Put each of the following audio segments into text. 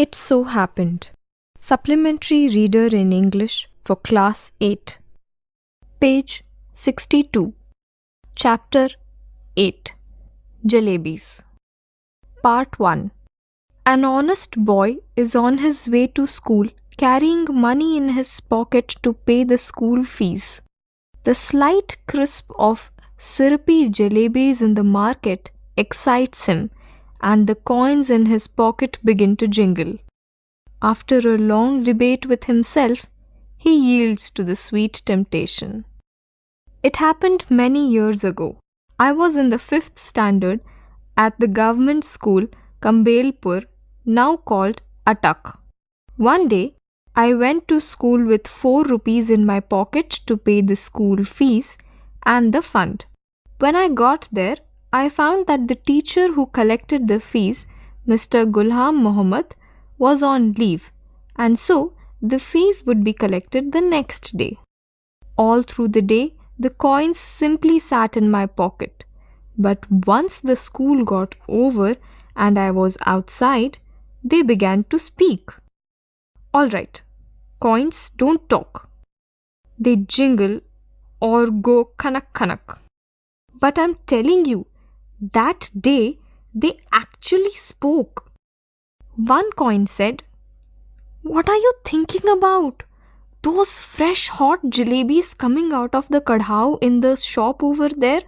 It so happened. Supplementary Reader in English for Class 8. Page 62. Chapter 8. Jalebis. Part 1. An honest boy is on his way to school carrying money in his pocket to pay the school fees. The slight crisp of syrupy jalebis in the market excites him, and the coins in his pocket begin to jingle. After a long debate with himself, he yields to the sweet temptation. It happened many years ago. I was in the 5th standard at the government school Kambelpur, now called Atak. One day, I went to school with 4 rupees in my pocket to pay the school fees and the fund. When I got there, I found that the teacher who collected the fees, Mr. Ghulam Mohammed, was on leave, and so the fees would be collected the next day. All through the day, the coins simply sat in my pocket. But once the school got over and I was outside, they began to speak. All right, coins don't talk. They jingle or go kanak kanak. But I'm telling you, that day they actually spoke. One coin said, "What are you thinking about? Those fresh hot jalebis coming out of the kadhao in the shop over there,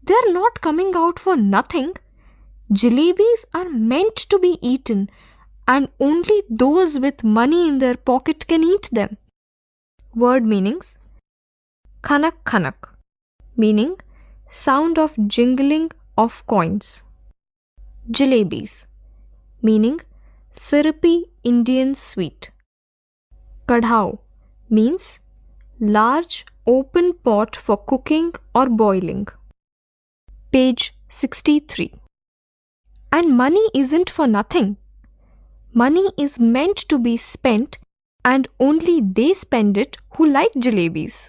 they're not coming out for nothing. Jalebis are meant to be eaten, and only those with money in their pocket can eat them." Word meanings: Khanak khanak, meaning sound of jingling of coins. Jalebis, meaning syrupy Indian sweet. Kadhao means large open pot for cooking or boiling. Page 63. And money isn't for nothing. Money is meant to be spent, and only they spend it who like jalebis.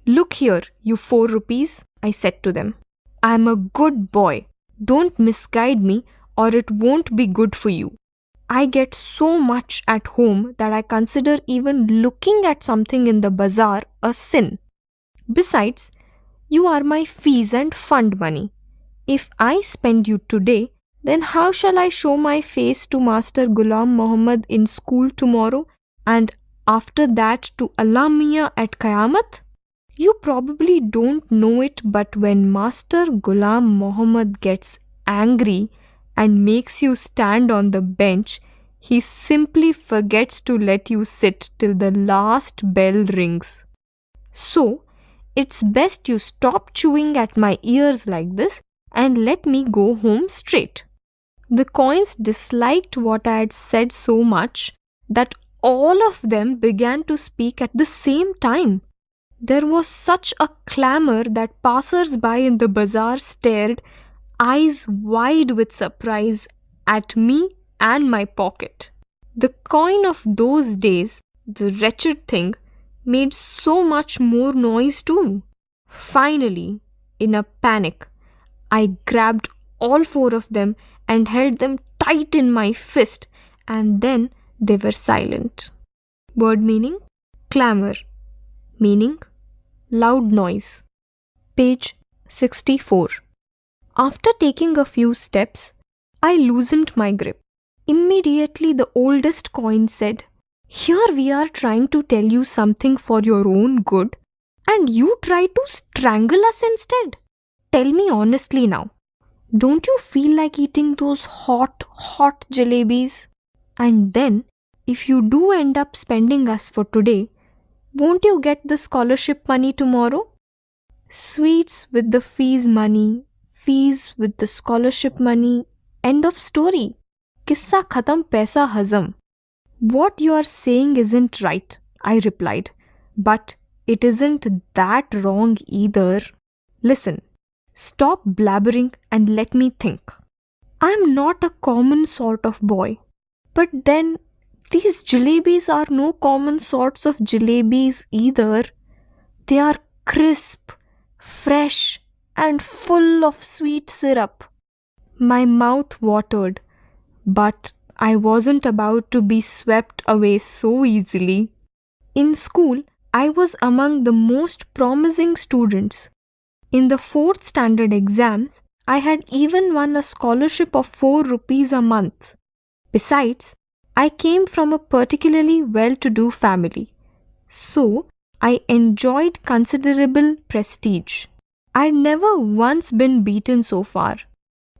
"Look here, you 4 rupees," I said to them. "I'm a good boy. Don't misguide me or it won't be good for you. I get so much at home that I consider even looking at something in the bazaar a sin. Besides, you are my fees and fund money. If I spend you today, then how shall I show my face to Master Ghulam Mohammed in school tomorrow, and after that to Allah Miah at Qayamat? You probably don't know it, but when Master Ghulam Mohammed gets angry and makes you stand on the bench, he simply forgets to let you sit till the last bell rings. So, it's best you stop chewing at my ears like this and let me go home straight." The coins disliked what I had said so much that all of them began to speak at the same time. There was such a clamor that passers-by in the bazaar stared, eyes wide with surprise, at me and my pocket. The coin of those days, the wretched thing, made so much more noise too. Finally, in a panic, I grabbed all 4 of them and held them tight in my fist, and then they were silent. Word meaning: clamor, meaning loud noise. Page 64. After taking a few steps, I loosened my grip. Immediately the oldest coin said, "Here we are trying to tell you something for your own good, and you try to strangle us instead. Tell me honestly now, don't you feel like eating those hot jalebis? And then, if you do end up spending us for today, won't you get the scholarship money tomorrow?" Sweets with the fees money, fees with the scholarship money, end of story. Kissa khatam, paisa hazam. "What you are saying isn't right," I replied, "but it isn't that wrong either. Listen, stop blabbering and let me think. I'm not a common sort of boy, but then these jalebis are no common sorts of jalebis either. They are crisp, fresh, and full of sweet syrup." My mouth watered, but I wasn't about to be swept away so easily. In school, I was among the most promising students. In the 4th standard exams, I had even won a scholarship of 4 rupees a month. Besides, I came from a particularly well-to-do family, so I enjoyed considerable prestige. I'd never once been beaten so far.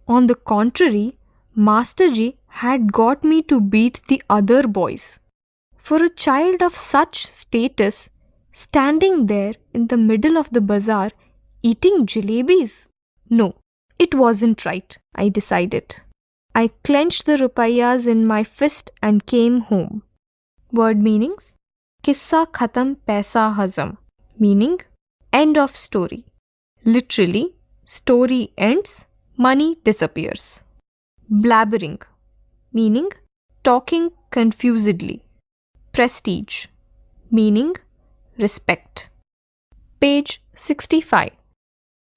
On the contrary, Masterji had got me to beat the other boys. For a child of such status, standing there in the middle of the bazaar, eating jalebis? No, it wasn't right, I decided. I clenched the rupayas in my fist and came home. Word meanings: Kissa khatam paisa hazam, meaning end of story. Literally, story ends, money disappears. Blabbering, meaning talking confusedly. Prestige, meaning respect. Page 65.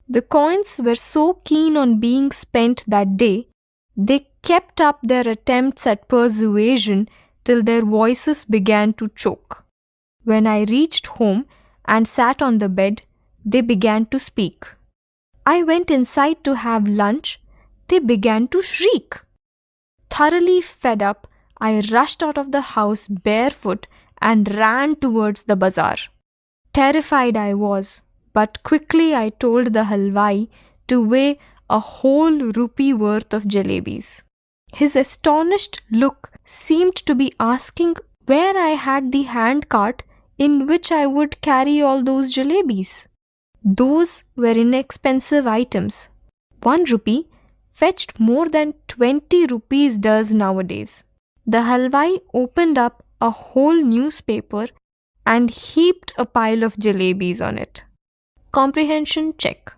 The coins were so keen on being spent that day, they kept up their attempts at persuasion till their voices began to choke. When I reached home and sat on the bed, they began to speak. I went inside to have lunch. They began to shriek. Thoroughly fed up, I rushed out of the house barefoot and ran towards the bazaar. Terrified I was, but quickly I told the halwai to weigh a whole rupee worth of jalebis. His astonished look seemed to be asking where I had the handcart in which I would carry all those jalebis. Those were inexpensive items. 1 rupee fetched more than 20 rupees does nowadays. The halwai opened up a whole newspaper and heaped a pile of jalebis on it. Comprehension check.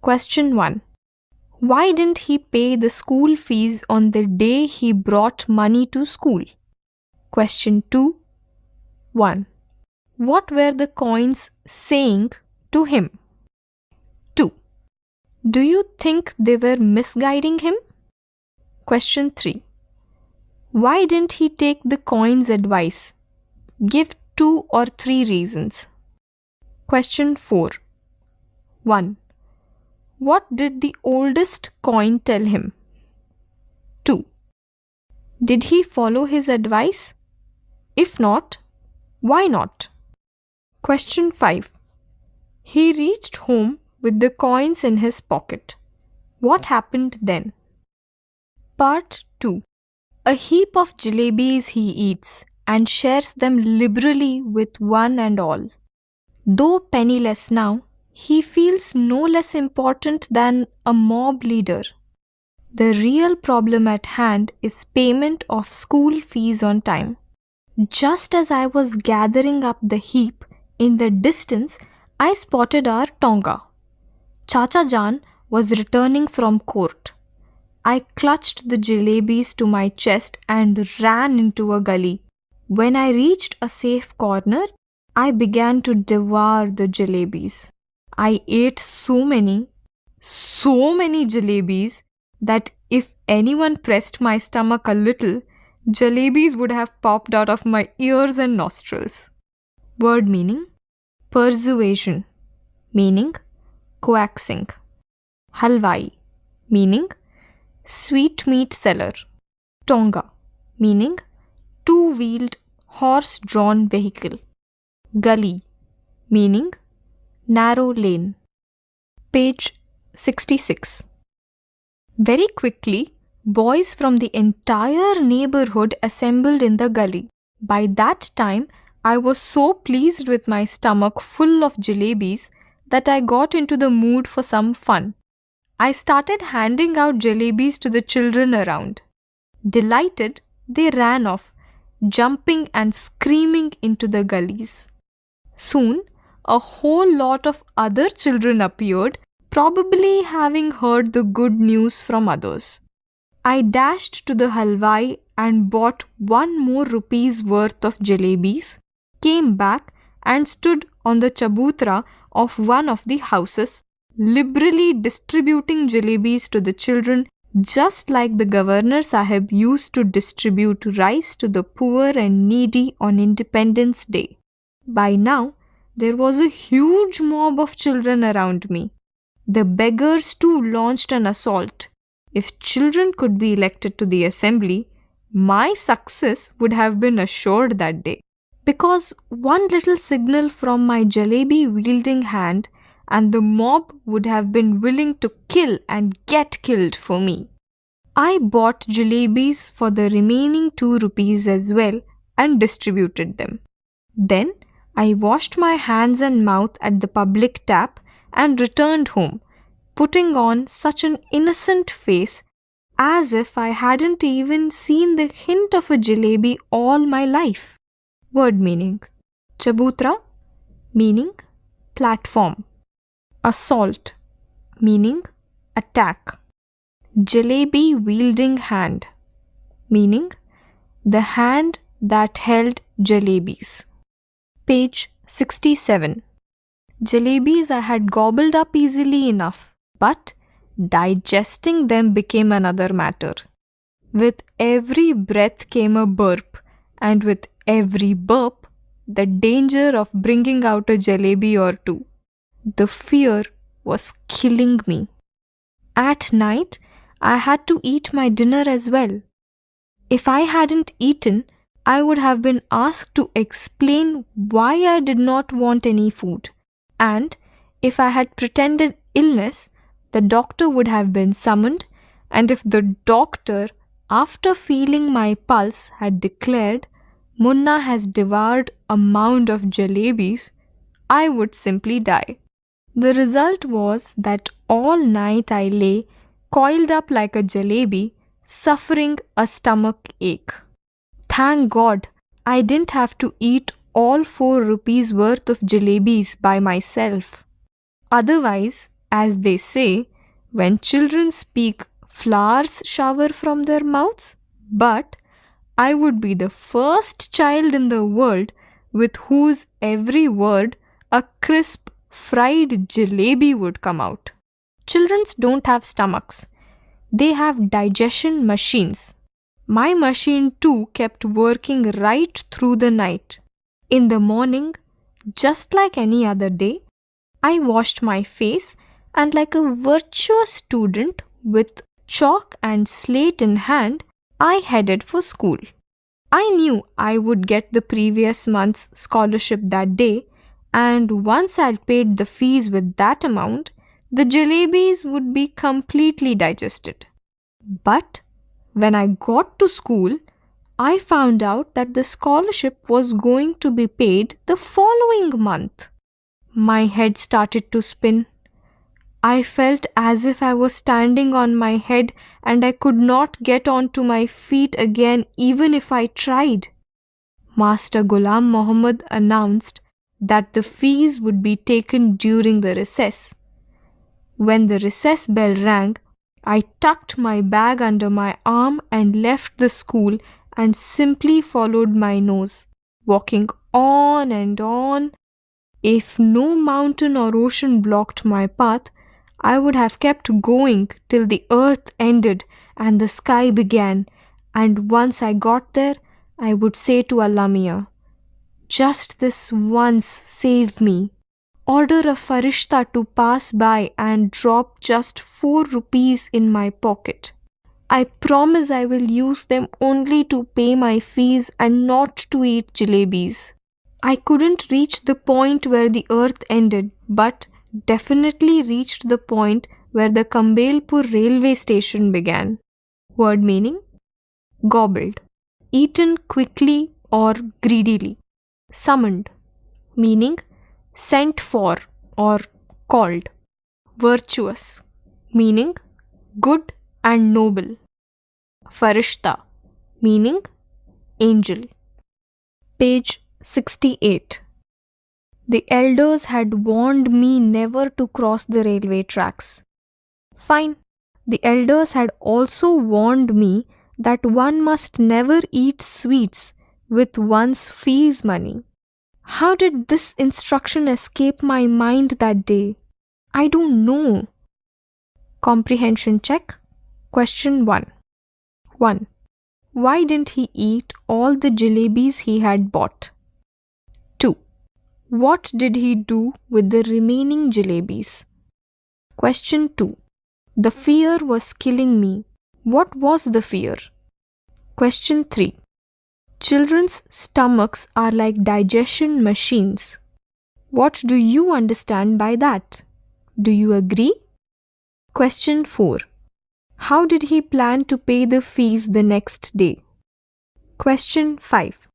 Question 1. Why didn't he pay the school fees on the day he brought money to school? Question 2. 1. What were the coins saying to him? 2. Do you think they were misguiding him? Question 3. Why didn't he take the coin's advice? Give 2 or 3 reasons. Question 4. 1. What did the oldest coin tell him? 2. Did he follow his advice? If not, why not? Question 5. He reached home with the coins in his pocket. What happened then? Part 2. A heap of jalebis he eats and shares them liberally with one and all. Though penniless now, he feels no less important than a mob leader. The real problem at hand is payment of school fees on time. Just as I was gathering up the heap, in the distance, I spotted our Tonga. Chacha Jan was returning from court. I clutched the jalebis to my chest and ran into a gully. When I reached a safe corner, I began to devour the jalebis. I ate so many jalebis that if anyone pressed my stomach a little, jalebis would have popped out of my ears and nostrils. Word meaning: persuasion, meaning coaxing. Halwai, meaning sweetmeat seller. Tonga, meaning two-wheeled horse-drawn vehicle. Gully, meaning narrow lane. Page 66. Very quickly, boys from the entire neighborhood assembled in the gully. By that time, I was so pleased with my stomach full of jalebis that I got into the mood for some fun. I started handing out jalebis to the children around. Delighted, they ran off, jumping and screaming into the gullies. Soon, a whole lot of other children appeared, probably having heard the good news from others. I dashed to the halwai and bought 1 more rupee's worth of jalebis, came back and stood on the chabutra of one of the houses, liberally distributing jalebis to the children just like the Governor Sahib used to distribute rice to the poor and needy on Independence Day. By now, there was a huge mob of children around me. The beggars too launched an assault. If children could be elected to the assembly, my success would have been assured that day. Because one little signal from my jalebi-wielding hand and the mob would have been willing to kill and get killed for me. I bought jalebis for the remaining 2 rupees as well and distributed them. Then I washed my hands and mouth at the public tap and returned home, putting on such an innocent face as if I hadn't even seen the hint of a jalebi all my life. Word meaning: Chabutra, meaning platform. Assault, meaning attack. Jalebi wielding hand, meaning the hand that held jalebis. Page 67. Jalebis I had gobbled up easily enough, but digesting them became another matter. With every breath came a burp, and with every burp, the danger of bringing out a jalebi or two. The fear was killing me. At night, I had to eat my dinner as well. If I hadn't eaten, I would have been asked to explain why I did not want any food. And if I had pretended illness, the doctor would have been summoned, and if the doctor, after feeling my pulse, had declared, "Munna has devoured a mound of jalebis," I would simply die. The result was that all night I lay, coiled up like a jalebi, suffering a stomach ache. Thank God I didn't have to eat all 4 rupees worth of jalebis by myself. Otherwise, as they say, when children speak, flowers shower from their mouths, but I would be the first child in the world with whose every word a crisp fried jalebi would come out. Children don't have stomachs. They have digestion machines. My machine too kept working right through the night. In the morning, just like any other day, I washed my face and, like a virtuous student with chalk and slate in hand, I headed for school. I knew I would get the previous month's scholarship that day, and once I'd paid the fees with that amount, the jalebis would be completely digested. But when I got to school, I found out that the scholarship was going to be paid the following month. My head started to spin. I felt as if I was standing on my head and I could not get onto my feet again even if I tried. Master Ghulam Muhammad announced that the fees would be taken during the recess. When the recess bell rang, I tucked my bag under my arm and left the school and simply followed my nose, walking on and on. If no mountain or ocean blocked my path, I would have kept going till the earth ended and the sky began, and once I got there, I would say to Allah Mian, "Just this once save me. Order a farishta to pass by and drop just 4 rupees in my pocket. I promise I will use them only to pay my fees and not to eat jalebis." I couldn't reach the point where the earth ended, but definitely reached the point where the Kambelpur railway station began. Word meaning: gobbled, eaten quickly or greedily. Summoned, meaning sent for or called. Virtuous, meaning good and noble. Farishta, meaning angel. Page 68. The elders had warned me never to cross the railway tracks. Fine. The elders had also warned me that one must never eat sweets with one's fees money. How did this instruction escape my mind that day? I don't know. Comprehension check. Question 1. 1. Why didn't he eat all the jalebis he had bought? 2. What did he do with the remaining jalebis? Question 2. The fear was killing me. What was the fear? Question 3. Children's stomachs are like digestion machines. What do you understand by that? Do you agree? Question 4. How did he plan to pay the fees the next day? Question 5.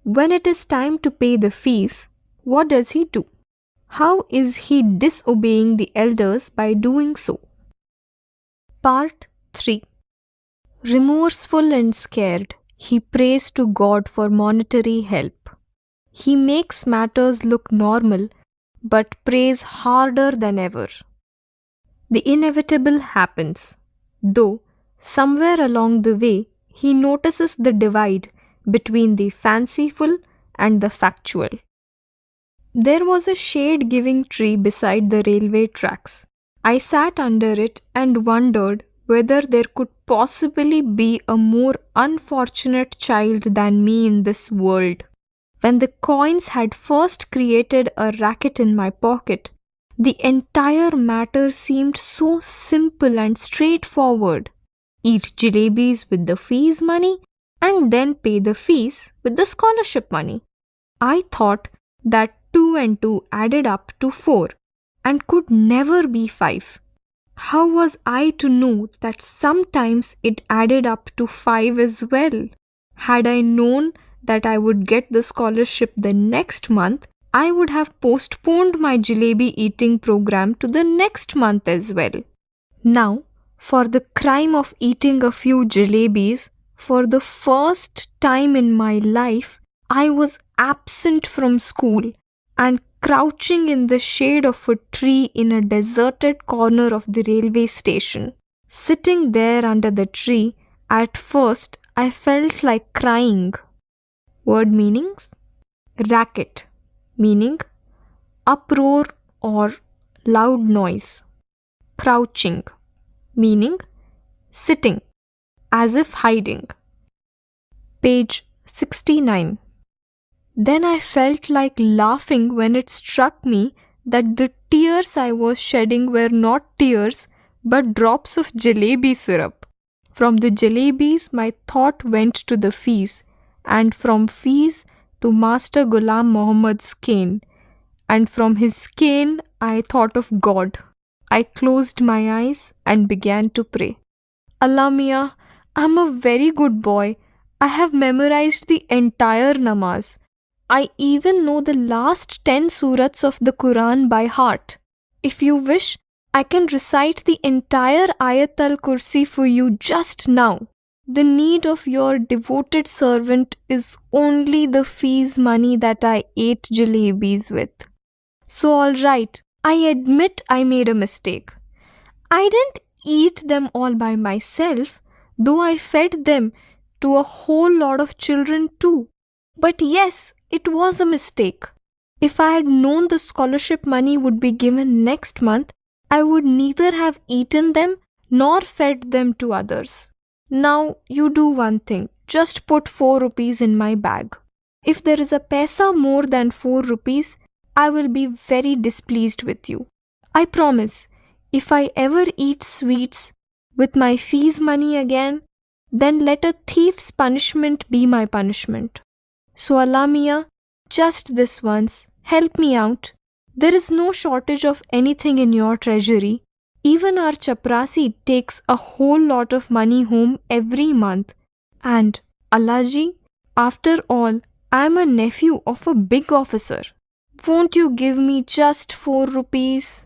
When it is time to pay the fees, what does he do? How is he disobeying the elders by doing so? Part 3. Remorseful and scared, he prays to God for monetary help. He makes matters look normal but prays harder than ever. The inevitable happens, though somewhere along the way he notices the divide between the fanciful and the factual. There was a shade-giving tree beside the railway tracks. I sat under it and wondered whether there could possibly be a more unfortunate child than me in this world. When the coins had first created a racket in my pocket, the entire matter seemed so simple and straightforward. Eat jalebis with the fees money and then pay the fees with the scholarship money. I thought that 2 and 2 added up to 4 and could never be 5. How was I to know that sometimes it added up to 5 as well? Had I known that I would get the scholarship the next month, I would have postponed my jalebi eating program to the next month as well. Now, for the crime of eating a few jalebis, for the first time in my life, I was absent from school and crouching in the shade of a tree in a deserted corner of the railway station. Sitting there under the tree, at first I felt like crying. Word meanings: racket, meaning uproar or loud noise. Crouching, meaning sitting, as if hiding. Page 69. Then I felt like laughing when it struck me that the tears I was shedding were not tears but drops of jalebi syrup. From the jalebis my thought went to the fees, and from fees to Master Ghulam Muhammad's cane, and from his cane I thought of God. I closed my eyes and began to pray. Allah Mia, I'm a very good boy. I have memorized the entire namaz. I even know the last 10 surats of the Quran by heart. If you wish, I can recite the entire Ayat al-Kursi for you just now. The need of your devoted servant is only the fees money that I ate jalebis with. So alright, I admit I made a mistake. I didn't eat them all by myself, though I fed them to a whole lot of children too. But yes, it was a mistake. If I had known the scholarship money would be given next month, I would neither have eaten them nor fed them to others. Now you do one thing, just put 4 rupees in my bag. If there is a paisa more than 4 rupees, I will be very displeased with you. I promise, if I ever eat sweets with my fees money again, then let a thief's punishment be my punishment. So Allah Mia, just this once, help me out. There is no shortage of anything in your treasury. Even our chaprasi takes a whole lot of money home every month. And Allah ji, after all, I am a nephew of a big officer. Won't you give me just 4 rupees?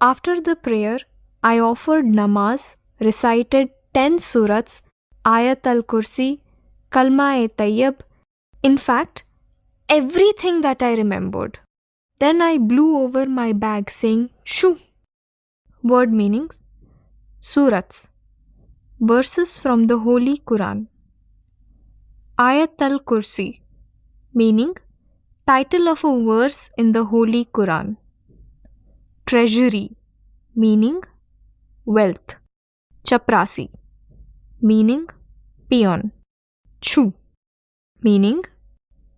After the prayer, I offered namaz, recited 10 surats, Ayat al-Kursi, Kalma-e-Tayyib, in fact, everything that I remembered. Then I blew over my bag saying, Shoo! Word meanings: surats, verses from the Holy Quran. Ayat al-Kursi, meaning title of a verse in the Holy Quran. Treasury, meaning wealth. Chaprasi, meaning peon. Chu, meaning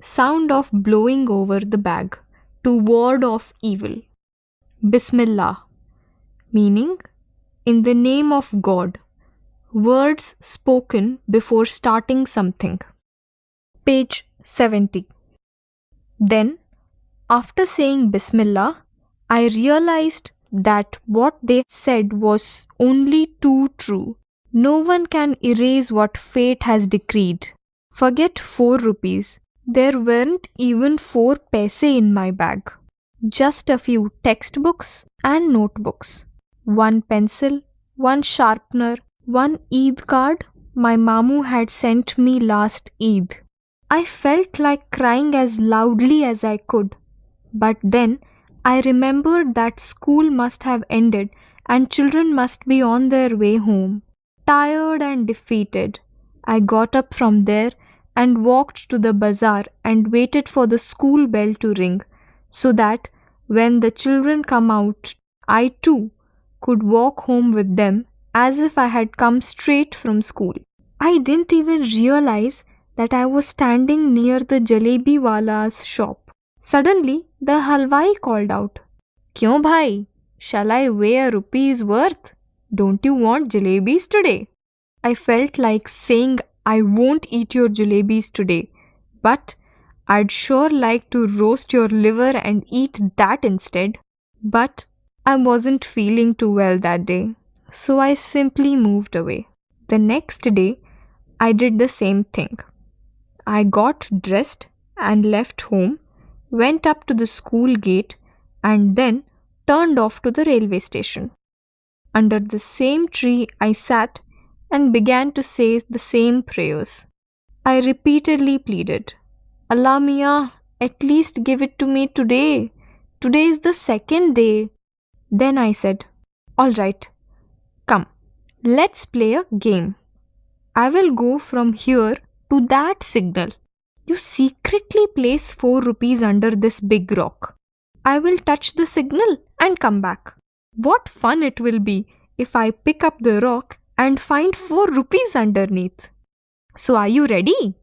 sound of blowing over the bag to ward off evil. Bismillah, meaning in the name of God, words spoken before starting something. Page 70. Then, after saying Bismillah, I realized that what they said was only too true. No one can erase what fate has decreed. Forget 4 rupees. There weren't even 4 paise in my bag. Just a few textbooks and notebooks. 1 pencil, 1 sharpener, 1 Eid card my Mamu had sent me last Eid. I felt like crying as loudly as I could. But then I remembered that school must have ended and children must be on their way home. Tired and defeated, I got up from there and walked to the bazaar and waited for the school bell to ring, so that when the children come out, I too could walk home with them as if I had come straight from school. I didn't even realize that I was standing near the Jalebi wala's shop. Suddenly, the halwai called out, "Kyun bhai? Shall I weigh a rupee's worth? Don't you want jalebis today?" I felt like saying I won't eat your jalebis today, but I'd sure like to roast your liver and eat that instead. But I wasn't feeling too well that day, so I simply moved away. The next day, I did the same thing. I got dressed and left home, went up to the school gate, and then turned off to the railway station. Under the same tree, I sat and began to say the same prayers. I repeatedly pleaded, "Allah Mia, at least give it to me today. Today is the second day." Then I said, "All right, come, let's play a game. I will go from here to that signal. You secretly place 4 rupees under this big rock. I will touch the signal and come back. What fun it will be if I pick up the rock and find 4 rupees underneath. So are you ready?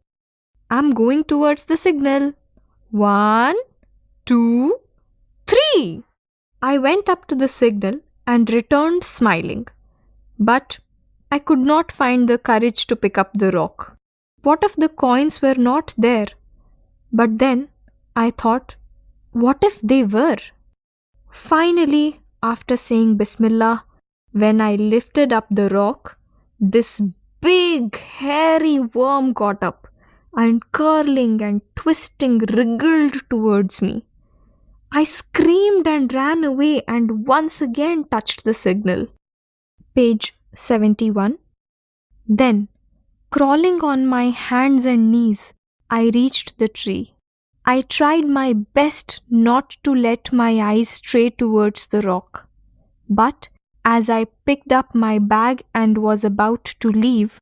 I'm going towards the signal. 1, 2, 3. I went up to the signal and returned smiling. But I could not find the courage to pick up the rock. What if the coins were not there? But then I thought, what if they were? Finally, after saying Bismillah, when I lifted up the rock, this big hairy worm got up and curling and twisting wriggled towards me. I screamed and ran away and once again touched the signal. Page 71. Then, crawling on my hands and knees, I reached the tree. I tried my best not to let my eyes stray towards the rock. But as I picked up my bag and was about to leave,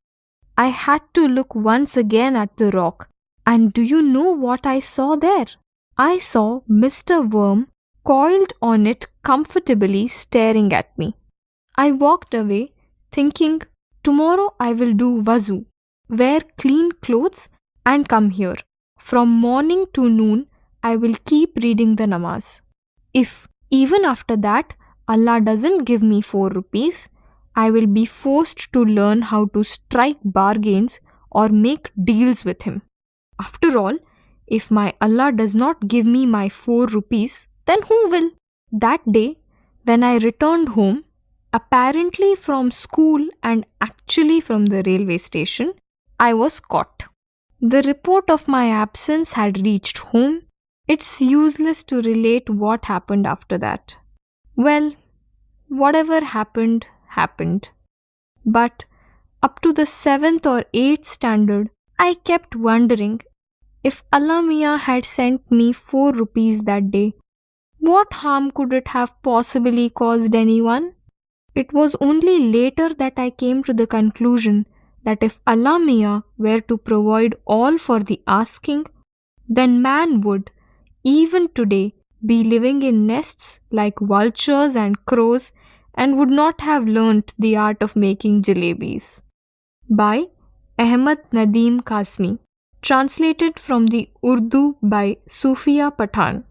I had to look once again at the rock. And do you know what I saw there? I saw Mr. Worm coiled on it comfortably staring at me. I walked away thinking, tomorrow I will do wuzu, wear clean clothes and come here. From morning to noon, I will keep reading the namaz. If even after that Allah doesn't give me 4 rupees, I will be forced to learn how to strike bargains or make deals with him. After all, if my Allah does not give me my 4 rupees, then who will? That day, when I returned home, apparently from school and actually from the railway station, I was caught. The report of my absence had reached home. It's useless to relate what happened after that. Well, whatever happened, happened. But up to the 7th or 8th standard, I kept wondering, if Allah Mia had sent me 4 rupees that day, what harm could it have possibly caused anyone? It was only later that I came to the conclusion that if Allah Mia were to provide all for the asking, then man would, even today, be living in nests like vultures and crows and would not have learnt the art of making jalebis. by Ahmad Nadeem Kasmi. Translated from the Urdu by Sufia Pathan.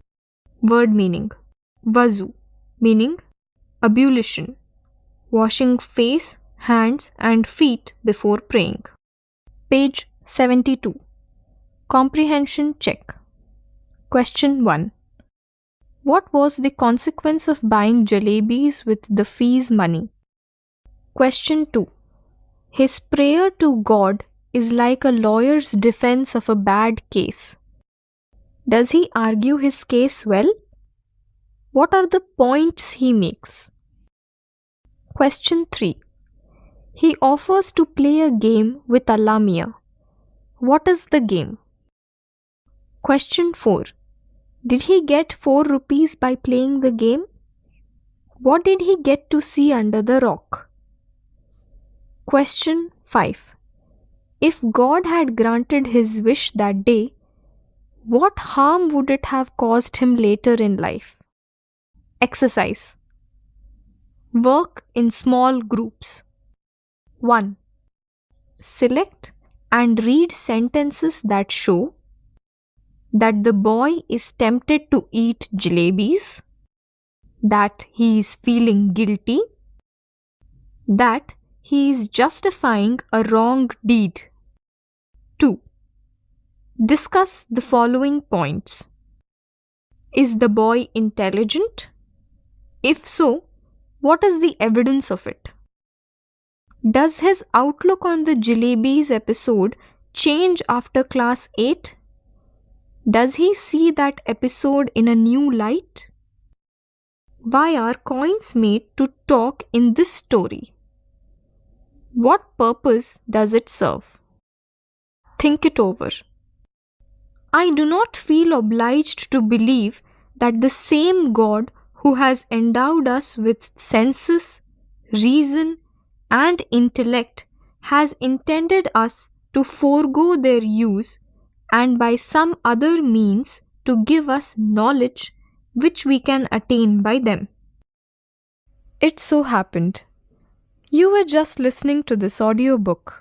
Word meaning: Wazu, meaning ablution, washing face, hands, and feet before praying. Page 72. Comprehension check. Question 1. What was the consequence of buying jalebis with the fees money? Question 2. His prayer to God is like a lawyer's defense of a bad case. Does he argue his case well? What are the points he makes? Question 3. He offers to play a game with Alamia. What is the game? Question 4. Did he get 4 rupees by playing the game? What did he get to see under the rock? Question 5. If God had granted his wish that day, what harm would it have caused him later in life? Exercise. Work in small groups. 1. Select and read sentences that show that the boy is tempted to eat jalebis, that he is feeling guilty, that he is justifying a wrong deed. 2. Discuss the following points. Is the boy intelligent? If so, what is the evidence of it? Does his outlook on the Jalebis episode change after class 8? Does he see that episode in a new light? Why are coins made to talk in this story? What purpose does it serve? Think it over. I do not feel obliged to believe that the same God who has endowed us with senses, reason, and intellect has intended us to forego their use and by some other means to give us knowledge which we can attain by them. It so happened. You were just listening to this audiobook.